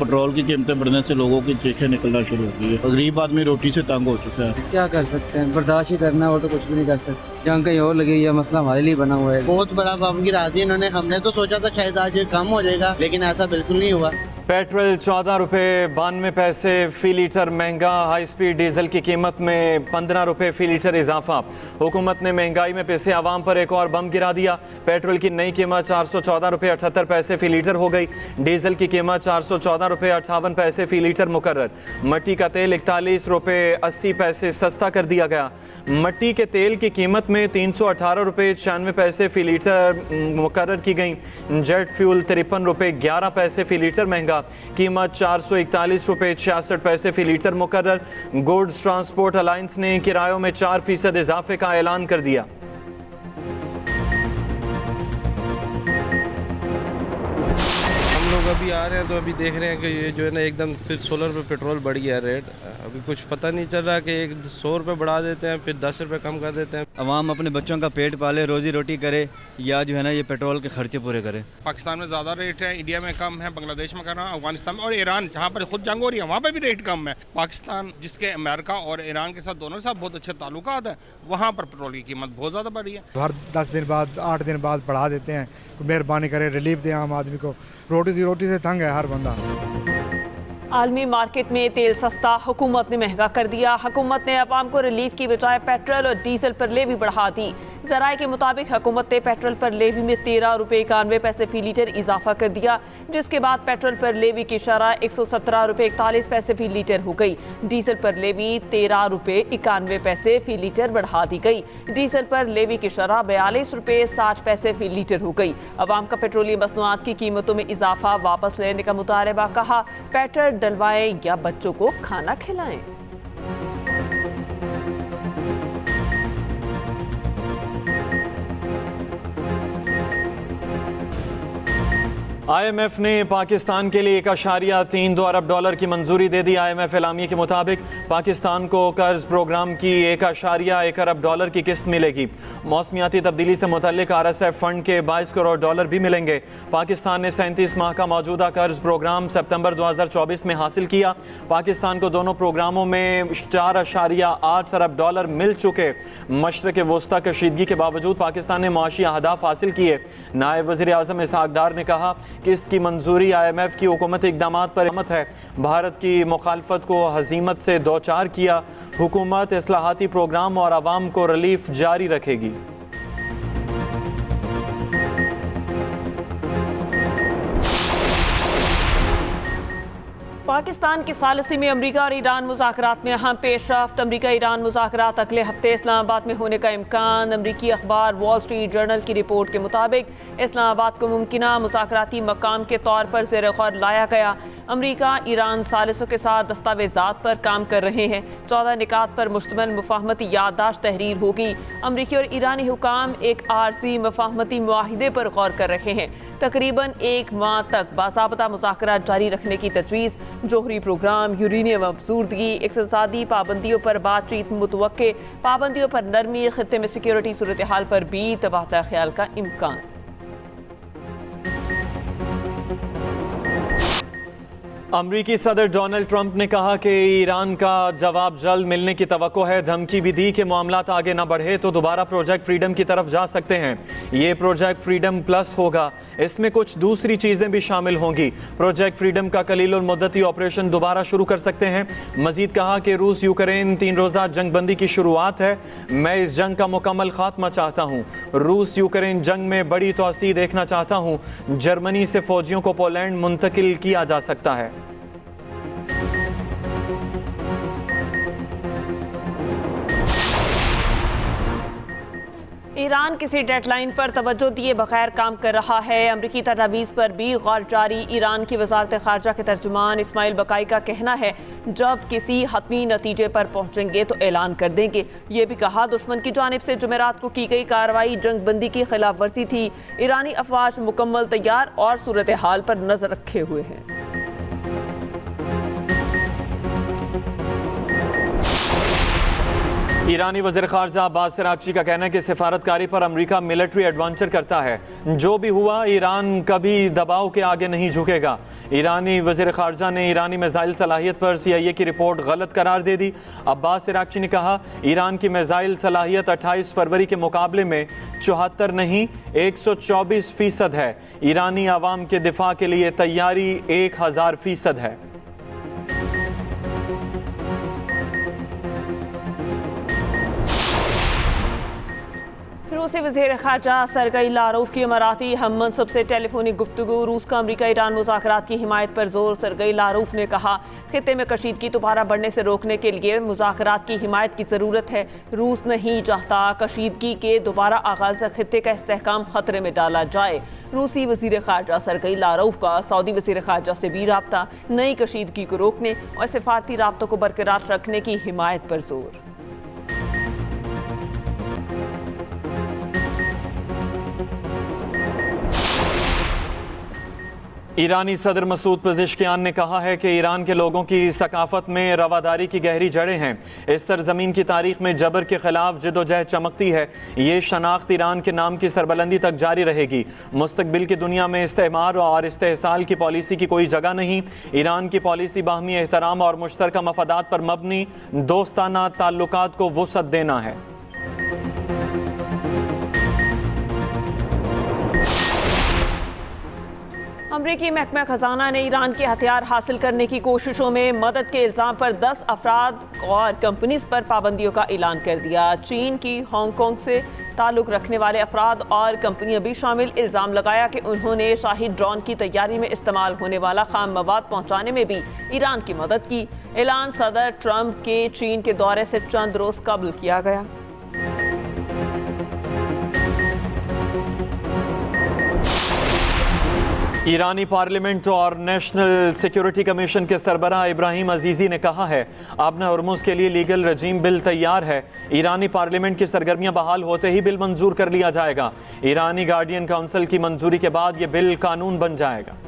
Petrol की कीमतें बढ़ने से लोगों की चीखें निकलना शुरू हो गई है। गरीब आदमी रोटी से तंग हो चुका है। क्या कर सकते हैं, बर्दाश्त ही करना और तो कुछ भी नहीं कर सकते। जंग कहीं और लगी, यह मसला हमारे लिए बना हुआ है। बहुत बड़ा बम गिरा दिया इन्होंने। हमने तो सोचा था शायद आज ये कम हो जाएगा, लेकिन ऐसा बिल्कुल नहीं हुआ। पेट्रोल 14 रुपये 92 पैसे फ़ी लीटर महंगा। हाई स्पीड डीजल की कीमत में 15 रुपये फ़ी लीटर इजाफा। हुकूमत ने महंगाई में पिसे आवाम पर एक और बम गिरा दिया। पेट्रोल की नई कीमत 414 रुपये 78 पैसे फ़ी लीटर हो गई। डीजल की कीमत 414 रुपये 58 पैसे फ़ी लीटर मुकर्रर। मट्टी का तेल 41 रुपये 80 पैसे सस्ता कर दिया गया। मट्टी के तेल की कीमत में 318 रुपये 96 पैसे फ़ी लीटर मुकर्रर की गई। जेट फ्यूल 53 रुपये 11 पैसे फ़ी लीटर महंगा। कीमत 441 रुपये 66 पैसे फ़ी लीटर मुकर्रर। गुड्स ट्रांसपोर्ट अलायंस ने किरायों में 4% इजाफे का ऐलान कर दिया। लोग अभी आ रहे हैं तो अभी देख रहे हैं कि ये जो है ना एकदम फिर 16 रुपये पेट्रोल बढ़ गया रेट। अभी कुछ पता नहीं चल रहा कि 100 रुपये बढ़ा देते हैं फिर 10 रुपये कम कर देते हैं। अवाम अपने बच्चों का पेट पाले, रोजी रोटी करे, या जो है ना ये पेट्रोल के खर्चे पूरे करे। पाकिस्तान में ज़्यादा रेट है, इंडिया में कम है, बांग्लादेश में कम है, अफगानिस्तान में और ईरान जहाँ पर खुद जंग हो रही है वहाँ पर भी रेट कम है। पाकिस्तान जिसके अमेरिका और ईरान के साथ दोनों के साथ बहुत अच्छे ताल्लुकात हैं, वहाँ पर पेट्रोल की कीमत बहुत ज़्यादा बढ़ी है। हर 10 दिन बाद 8 दिन बाद बढ़ा देते हैं। मेहरबानी करें, रिलीफ दें आम आदमी को। रोटी से तंग है हर बंदा। आलमी मार्केट में तेल सस्ता, हुकूमत ने महंगा कर दिया। हुकूमत ने अवाम को रिलीफ की बजाय पेट्रोल और डीजल पर लेवी बढ़ा दी। ज़राए के मुताबिक हुकूमत ने पेट्रोल पर लेवी में 13 रुपये 91 पैसे फ़ी लीटर इजाफा कर दिया, जिसके बाद पेट्रोल पर लेवी की शरह 117 रुपये 41 पैसे फ़ी लीटर हो गई। डीजल पर लेवी 13 रुपये 91 पैसे फ़ी लीटर बढ़ा दी गई। डीजल पर लेवी की शरह 42 रुपये 60 पैसे फ़ी लीटर हो गई। अवाम का पेट्रोलियम मसनूआत की कीमतों में इजाफा वापस लेने का मुतालबा। कहा, पेट्रोल डलवाएं या बच्चों को खाना खिलाएं। IMF ने पाकिस्तान के लिए 1.32 अरब डॉलर की मंजूरी दे दी। IMF एलामिया के मुताबिक पाकिस्तान को कर्ज प्रोग्राम की 1.1 अरब डॉलर की किस्त मिलेगी। मौसमियाती तब्दीली से मुतल्लिक RSF फंड के 22 करोड़ डॉलर भी मिलेंगे। पाकिस्तान ने 37 माह का मौजूदा कर्ज प्रोग्राम सितंबर 2024 में हासिल किया। पाकिस्तान को दोनों प्रोग्रामों में 4.8 अरब डॉलर मिल चुके। मशरक़ वस्ता कशीदगी के बावजूद पाकिस्तान ने मुआशी अहदाफ हासिल किए। नायब वज़ीर आज़म इसहाक डार ने कहा, किस्त की मंजूरी IMF की हुकूमती इक़दामात पर रहमत है। भारत की मुखालफत को हज़ीमत से दो चार किया। हुकूमत इस्लाहाती प्रोग्राम और आवाम को रिलीफ जारी रखेगी। पाकिस्तान की सालिसी में अमरीका और ईरान मुज़ाकरात में अहम पेशरफ्त। अमरीका ईरान मुज़ाकरात अगले हफ्ते इस्लामाबाद में होने का इम्कान। अमरीकी अखबार वॉल स्ट्रीट जर्नल की रिपोर्ट के मुताबिक इस्लामाबाद को मुमकिना मुज़ाकराती मकाम के तौर पर ज़ेर गौर लाया गया। अमरीका ईरान सालिसों के साथ दस्तावेज़ात पर काम कर रहे हैं। 14 निकात पर मुश्तमिल मुफाहमती याददाश्त तहरीर होगी। अमरीकी और ईरानी हुकाम एक आरजी मुफाहमती मुआहिदे पर गौर कर रहे हैं। तकरीबन 1 माह तक बाज़ाब्ता मुज़ाकरात जारी रखने की तजवीज़। जोहरी प्रोग्राम, यूरेनियम अफजूदगी, इक़्तिसादी पाबंदियों पर बातचीत मुतवक्के। पाबंदियों पर नरमी, खित्ते में सिक्योरिटी सूरत हाल पर भी तबादला ख्याल का इम्कान। अमरीकी सदर डोनाल्ड ट्रंप ने कहा कि ईरान का जवाब जल्द मिलने की तवक्को है। धमकी भी दी कि मामलात आगे न बढ़े तो दोबारा प्रोजेक्ट फ्रीडम की तरफ जा सकते हैं। ये प्रोजेक्ट फ्रीडम प्लस होगा, इसमें कुछ दूसरी चीज़ें भी शामिल होंगी। प्रोजेक्ट फ्रीडम का कलील उल मुद्दती ऑपरेशन दोबारा शुरू कर सकते हैं। मजीद कहा कि रूस यूक्रेन 3 रोज़ा जंगबंदी की शुरुआत है। मैं इस जंग का मुकम्मल खात्मा चाहता हूँ। रूस यूक्रेन जंग में बड़ी तोसी देखना चाहता हूँ। जर्मनी से फौजियों को पोलैंड मुंतकिल किया जा सकता है। ईरान किसी डेडलाइन पर तवज्जो दिए बगैर काम कर रहा है। अमरीकी तजावीज़ पर भी गौर जारी। ईरान की वज़ारत ख़ारजा के तर्जुमान इस्माइल बकाई का कहना है, जब किसी हतमी नतीजे पर पहुँचेंगे तो ऐलान कर देंगे। ये भी कहा, दुश्मन की जानिब से जुमेरात को की गई कार्रवाई जंग बंदी की खिलाफ वर्जी थी। ईरानी अफवाज मुकम्मल तैयार और सूरत हाल पर नजर रखे हुए हैं। ईरानी वज़ीर ख़ारजा अब्बास अराग़ची का कहना है कि सिफारतकारी पर अमरीका मिलिट्री एडवांचर करता है। जो भी हुआ, ईरान कभी दबाव के आगे नहीं झुकेगा। ईरानी वज़ीर ख़ारजा ने ईरानी मिसाइल सलाहियत पर CIA की रिपोर्ट गलत करार दे दी। अब्बास अराग़ची ने कहा, ईरान की मिसाइल सलाहियत 28 फरवरी के मुकाबले में 74 नहीं 124% है। ईरानी आवाम के दिफा के लिए तैयारी 1000% है। रूसी वज़ीर ख़ारजा सरगई लारोफ की इमाराती हम मनसब से टेलीफोनिक गुफ्तगू। रूस का अमरीका ईरान मुज़ाकरात की हिमायत पर जोर। सरगई लारोफ ने कहा, खित्ते में कशीदगी दोबारा बढ़ने से रोकने के लिए मुज़ाकरात की हिमायत की ज़रूरत है। रूस नहीं चाहता कशीदगी के दोबारा आगाज़ से खित्ते का इस्तेहकाम ख़तरे में डाला जाए। रूसी वज़ीर ख़ारजा सरगई लारोफ का सऊदी वज़ीर ख़ारजा से भी राब्ता, नई कशीदगी को रोकने और सिफारती राब्तों को बरकरार रखने की हिमायत पर जोर। ईरानी सदर मसूद पेज़ेश्कियान ने कहा है कि ईरान के लोगों की सकाफत में रवादारी की गहरी जड़ें हैं। इस सरजमीन की तारीख में जबर के खिलाफ जदोजहद चमकती है। ये शनाख्त ईरान के नाम की सरबलंदी तक जारी रहेगी। मुस्तकबिल की दुनिया में इस्तेमार और इस्तेहसाल की पॉलिसी की कोई जगह नहीं। ईरान की पॉलिसी बाहमी एहतराम और मुश्तरका मफादात पर मबनी दोस्ताना ताल्लुकात को वुसअत देना है। अमरीकी महकमा खजाना ने ईरान के हथियार हासिल करने की कोशिशों में मदद के इल्ज़ाम पर 10 अफराद और कंपनीज पर पाबंदियों का ऐलान कर दिया। चीन की हांगकांग से ताल्लुक़ रखने वाले अफराद और कंपनियां भी शामिल। इल्ज़ाम लगाया कि उन्होंने शाही ड्रोन की तैयारी में इस्तेमाल होने वाला खाम मवाद पहुँचाने में भी ईरान की मदद की। ऐलान सदर ट्रंप के चीन के दौरे से चंद रोज़ कबल किया गया। ईरानी पार्लियामेंट और नेशनल सिक्योरिटी कमीशन के सरबराह इब्राहिम अजीज़ी ने कहा है, अब होर्मुज़ के लिए लीगल रजीम बिल तैयार है। ईरानी पार्लियामेंट की सरगर्मियां बहाल होते ही बिल मंजूर कर लिया जाएगा। ईरानी गार्डियन काउंसिल की मंजूरी के बाद यह बिल कानून बन जाएगा।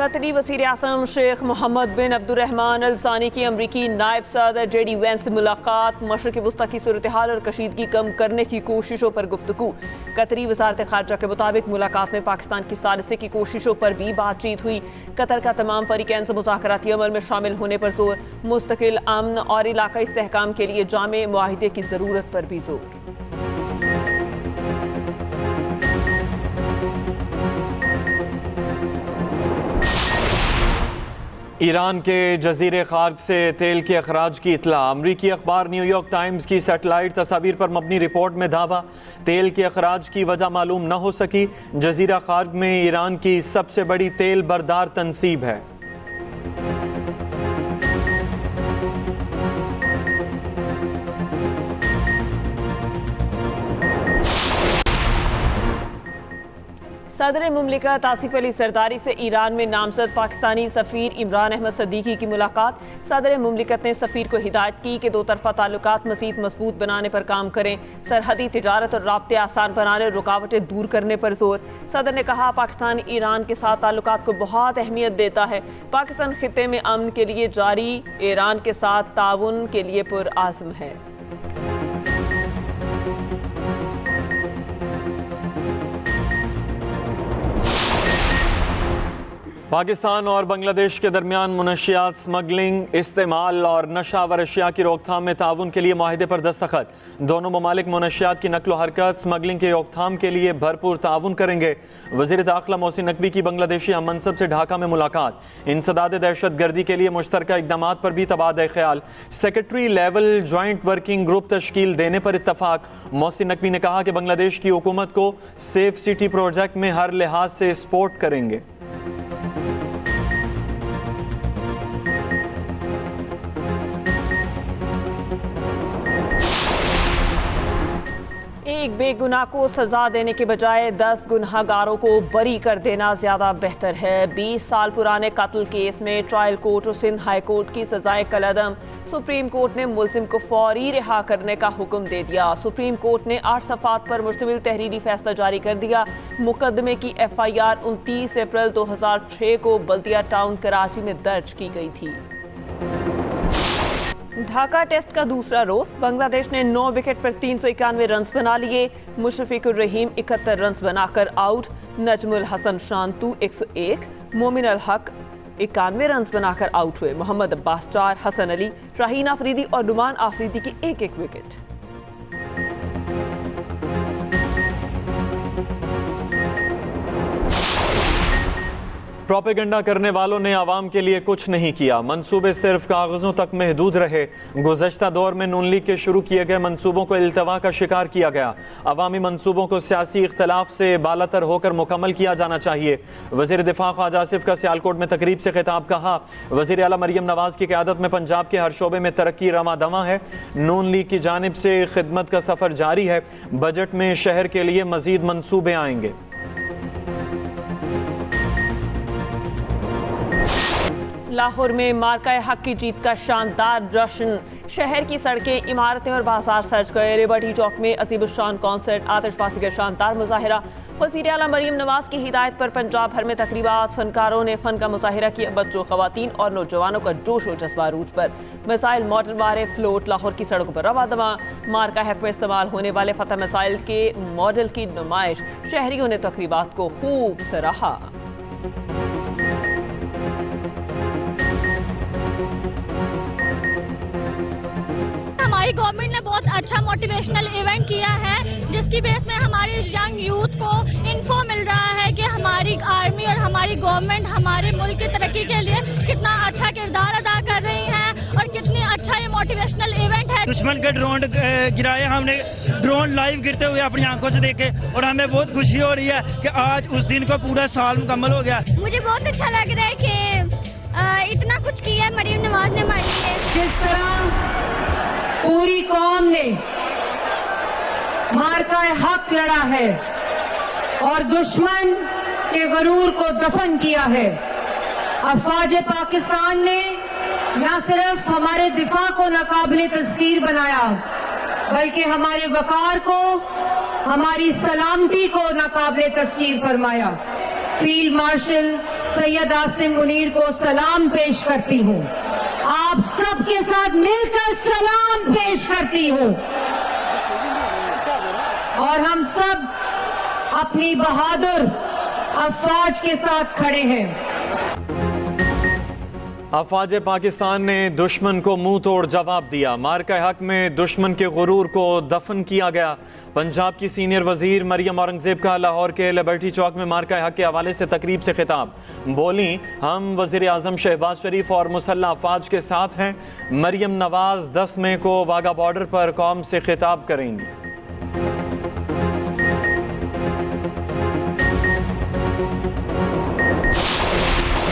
कतरी वज़ीर आज़म शेख मोहम्मद बिन अब्दुर्रहमान अल सानी की अमरीकी नायब सदर JD वेंस से मुलाकात। मशरिक़ी वस्ता की सूरत हाल और कशीदगी कम करने की कोशिशों पर गुफ्तगू। कतरी वज़ारत ख़ारजा के मुताबिक मुलाकात में पाकिस्तान की सालिसे की कोशिशों पर भी बातचीत हुई। कतर का तमाम फ़रीक़ैन से मुज़ाकराती अमल में शामिल होने पर जोर। मुस्तकिल अमन और इलाक़ाई इस्तेहकाम के लिए जामे मुआहिदे की ज़रूरत पर भी जोर। ईरान के जजीरे खार्क से तेल के अखराज की इतला। अमरीकी अखबार न्यूयॉर्क टाइम्स की सैटेलाइट तस्वीर पर मबनी रिपोर्ट में दावा, तेल के अखराज की वजह मालूम न हो सकी। जजीरा खार्क में ईरान की सबसे बड़ी तेल बरदार तनसीब है। सदर मुमलिकत आसिफ अली सरदारी से ईरान में नामजद पाकिस्तानी सफ़ीर इमरान अहमद सदीकी की मुलाकात। सदर मुमलिकत ने सफ़ीर को हिदायत की कि दो तरफ़ा ताल्लुकात मज़ीद मजबूत बनाने पर काम करें। सरहदी तिजारत और राब्ते आसान बनाने और रुकावटें दूर करने पर जोर। सदर ने कहा, पाकिस्तान ईरान के साथ ताल्लुकात को बहुत अहमियत देता है। पाकिस्तान खित्ते में अमन के लिए जारी ईरान के साथ ताउन के लिए पुरआज़्म है। पाकिस्तान और बांग्लादेश के दरमियान मुनशियात, स्मगलिंग, इस्तेमाल और नशावर अशिया की रोकथाम में ताउन के लिए माहिदे पर दस्तखत। दोनों ममालिक मुनशियात की नकलो हरकत, स्मगलिंग की रोकथाम के लिए भरपूर ताउन करेंगे। वज़ीर दाखिला मोहसिन नकवी की बांग्लादेशी हम मनसब से ढाका में मुलाकात। इंसदाद दहशत गर्दी के लिए मुश्तरका इक़दाम पर भी तबादला ख्याल। Secretary level joint working group तश्कील देने पर इत्तफाक। मोहसिन नकवी ने कहा कि बांग्लादेश की हुकूमत को सेफ सिटी प्रोजेक्ट में हर लिहाज से सपोर्ट करेंगे। एक बेगुनाह को सजा देने के बजाय 10 गुनहगारों को बरी कर देना ज्यादा बेहतर है। 20 साल पुराने कत्ल केस में ट्रायल कोर्ट और सिंध हाई कोर्ट की सजाएं कलअदम। सुप्रीम कोर्ट ने मुलजिम को फौरी रिहा करने का हुक्म दे दिया। सुप्रीम कोर्ट ने 8 सफ़ात पर मुश्तमिल तहरीरी फैसला जारी कर दिया। मुकदमे की FIR 29 अप्रैल 2006 को बल्दिया टाउन कराची में दर्ज की गई थी। ढाका टेस्ट का दूसरा रोज बांग्लादेश ने 9 विकेट पर 391 रन बना लिए। मुशफिकुर रहीम 71 रन बनाकर आउट। नजमुल हसन शांतु 101, मोमिन अल हक 91 रन बनाकर आउट हुए। मोहम्मद अब्बास 4, हसन अली, राहीन आफरीदी और नुमान आफरीदी की एक विकेट। प्रोपेगेंडा करने वालों ने आवाम के लिए कुछ नहीं किया। मंसूबे सिर्फ कागजों तक महदूद रहे। गुज़श्ता दौर में नून लीग के शुरू किए गए मंसूबों को इल्तवा का शिकार किया गया। अवामी मंसूबों को सियासी इख्तलाफ से बालातर होकर मुकम्मल किया जाना चाहिए। वज़ीर दिफा ख्वाजा आसिफ का सियालकोट में तकरीब से खिताब। कहा, वज़ीर आला मरियम नवाज की क़यादत में पंजाब के हर शोबे में तरक्की रवां दवां है। नून लीग की जानिब से खिदमत का सफ़र जारी है। बजट में शहर के लिए मज़ीद मंसूबे आएंगे। लाहौर में मार्का हक की जीत का शानदार जश्न। शहर की सड़कें, इमारतें और बाजार सज गए। लिबर्टी चौक में अजीब शान कॉन्सर्ट, आतिशबाजी का शानदार मुजाहिरा। वज़ीर आला मरियम नवाज की हिदायत पर पंजाब भर में तकरीबात। फनकारों ने फन का मुजाहिरा किया। बच्चों, ख़वातीन और नौजवानों का जोश और जज्बा अरूज पर। मिसाइल, मॉडल मारे फ्लोट लाहौर की सड़कों पर रवा दवा। मार्का हक में इस्तेमाल होने वाले फतह मिसाइल के मॉडल की नुमाइश। शहरियों ने तकरीबात को खूब सराहा। हमारी गवर्नमेंट ने बहुत अच्छा मोटिवेशनल इवेंट किया है, जिसकी बेस में हमारे यंग यूथ को इन्फो मिल रहा है कि हमारी आर्मी और हमारी गवर्नमेंट हमारे मुल्क की तरक्की के लिए कितना अच्छा किरदार अदा कर रही है और कितनी अच्छा ये मोटिवेशनल इवेंट है। दुश्मन के ड्रोन गिराए, हमने ड्रोन लाइव गिरते हुए अपनी आंखों से देखे और हमें बहुत खुशी हो रही है कि आज उस दिन को पूरा साल मुकम्मल हो गया। मुझे बहुत अच्छा लग रहा है कि इतना कुछ किया है मरियम नवाज ने हमारे लिए। जिस तरह पूरी कौम ने मार्का हक लड़ा है और दुश्मन के गरूर को दफन किया है, अफवाज पाकिस्तान ने न सिर्फ हमारे दिफा को नाकाबिले तस्कीर बनाया, बल्कि हमारे वकार को, हमारी सलामती को नाकाबिले तस्कीर फरमाया। फील्ड मार्शल सैयद आसिम मुनीर को सलाम पेश करती हूँ। आप सबके साथ मिलकर सलाम पेश करती हूँ और हम सब अपनी बहादुर अफवाज के साथ खड़े हैं। अफवाज पाकिस्तान ने दुश्मन को मुंह तोड़ जवाब दिया। मार्का हक में दुश्मन के गुरूर को दफन किया गया। पंजाब की सीनियर वजीर मरियम औरंगजेब का लाहौर के लिबर्टी चौक में मार्का हक के हवाले से तकरीब से खिताब। बोली, हम वजीर आजम शहबाज शरीफ और मुसल्लह अफवाज के साथ हैं। मरियम नवाज 10 मई को वाघा बॉर्डर पर कौम से खिताब करेंगी।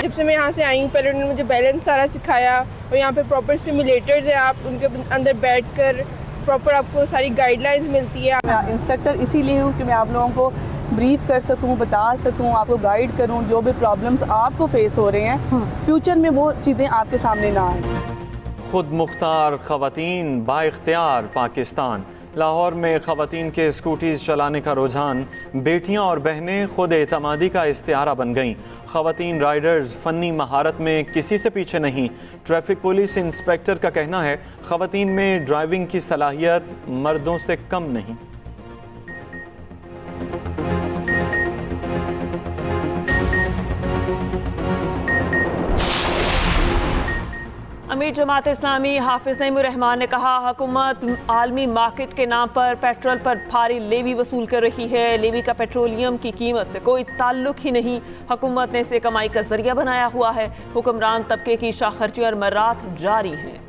जब से मैं यहाँ से आई हूँ, पहले उन्होंने मुझे बैलेंस सारा सिखाया और यहाँ पे प्रॉपर सिमुलेटर्स है, आप उनके अंदर बैठकर प्रॉपर आपको सारी गाइडलाइंस मिलती है। मैं इंस्ट्रक्टर इसीलिए हूँ कि मैं आप लोगों को ब्रीफ कर सकूँ, बता सकूँ, आपको गाइड करूँ। जो भी प्रॉब्लम्स आपको फेस हो रहे हैं फ्यूचर में वो चीज़ें आपके सामने ना आए। खुद मुख्तार ख़वातीन बाइख्तियार पाकिस्तान। लाहौर में ख़वातीन के स्कूटीज़ चलाने का रुझान। बेटियां और बहनें खुद एतमादी का इस्तिआरा बन गईं। ख़वातीन राइडर्स फ़नी महारत में किसी से पीछे नहीं। ट्रैफिक पुलिस इंस्पेक्टर का कहना है, ख़वातीन में ड्राइविंग की सलाहियत मर्दों से कम नहीं। अमीर जमात इस्लामी हाफिज नईमुर रहमान ने कहा, हुकूमत आलमी मार्केट के नाम पर पेट्रोल पर भारी लेवी वसूल कर रही है। लेवी का पेट्रोलियम की कीमत से कोई ताल्लुक ही नहीं। हुकूमत ने इसे कमाई का जरिया बनाया हुआ है। हुक्मरान तबके की शाखर्ची और मर्रात जारी हैं।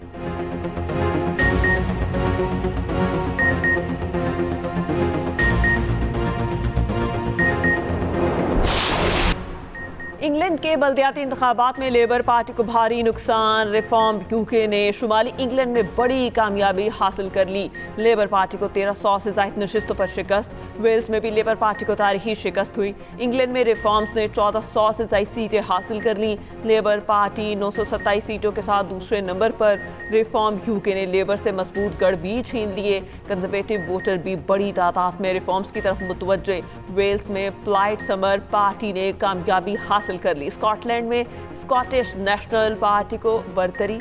इंग्लैंड के बल्दियाती इंतखाबात में लेबर पार्टी को भारी नुकसान। रिफॉर्म यूके ने शुमाली इंग्लैंड में बड़ी कामयाबी हासिल कर ली। लेबर पार्टी को 1300 से ज़ायद नशिस्तों पर शिकस्त। वेल्स में भी लेबर पार्टी को तारीखी शिकस्त हुई। इंग्लैंड में रिफॉर्म्स ने 1400 से ज़ायद सीटें हासिल कर लीं। लेबर पार्टी 927 सीटों के साथ दूसरे नंबर पर। रिफॉर्म यूके ने लेबर से मजबूत गढ़ भी छीन लिए। कंजर्वेटिव वोटर भी बड़ी तादाद में रिफॉर्म्स की तरफ मुतवज्जे। वेल्स में प्लाइड समर पार्टी ने कामयाबी हासिल कर ली। स्कॉटलैंड में स्कॉटिश नेशनल पार्टी को बरतरी।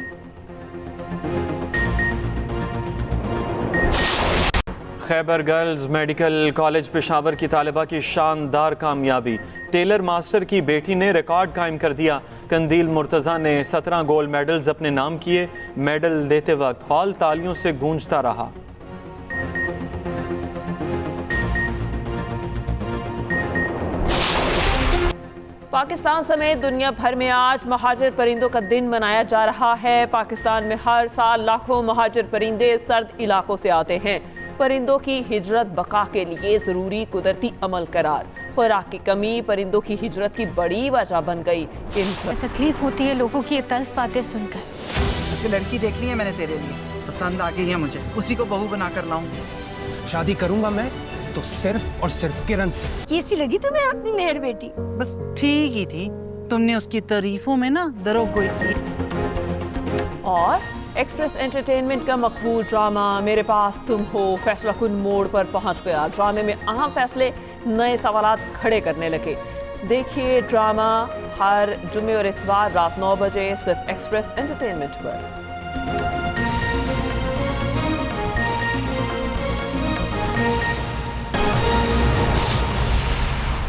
Khyber girls medical college Peshawar की तालिबा की शानदार कामयाबी। टेलर मास्टर की बेटी ने रिकॉर्ड कायम कर दिया। कंदील मुर्तज़ा ने 17 गोल्ड मेडल्स अपने नाम किए। मेडल देते वक्त हॉल तालियों से गूंजता रहा। पाकिस्तान समेत दुनिया भर में आज महाजिर परिंदों का दिन मनाया जा रहा है। पाकिस्तान में हर साल लाखों महाजिर परिंदे सर्द इलाकों से आते हैं। परिंदों की हिजरत बका के लिए ज़रूरी कुदरती अमल करार। खुराक की कमी परिंदों की हिजरत की बड़ी वजह बन गई। तकलीफ होती है लोगों की ये तल्ख बातें सुनकर। लड़की देख ली है मैंने तेरे लिए, पसंद आ गई है मुझे, उसी को बहू बना कर लाऊंगी। शादी करूंगा मैं तो सिर्फ और सिर्फ किरण से। कैसी लगी तुम्हें अपनी मेहर बेटी? बस ठीक ही थी, तुमने उसकी तारीफों में ना दरोगोई की। और एक्सप्रेस एंटरटेनमेंट का मकबूल ड्रामा मेरे पास तुम हो फैसला कुन मोड़ पर पहुंच गया। ड्रामे में अहम फैसले नए सवालात खड़े करने लगे। देखिए ड्रामा हर जुमे और इतवार रात 9 बजे सिर्फ एक्सप्रेस एंटरटेनमेंट पर।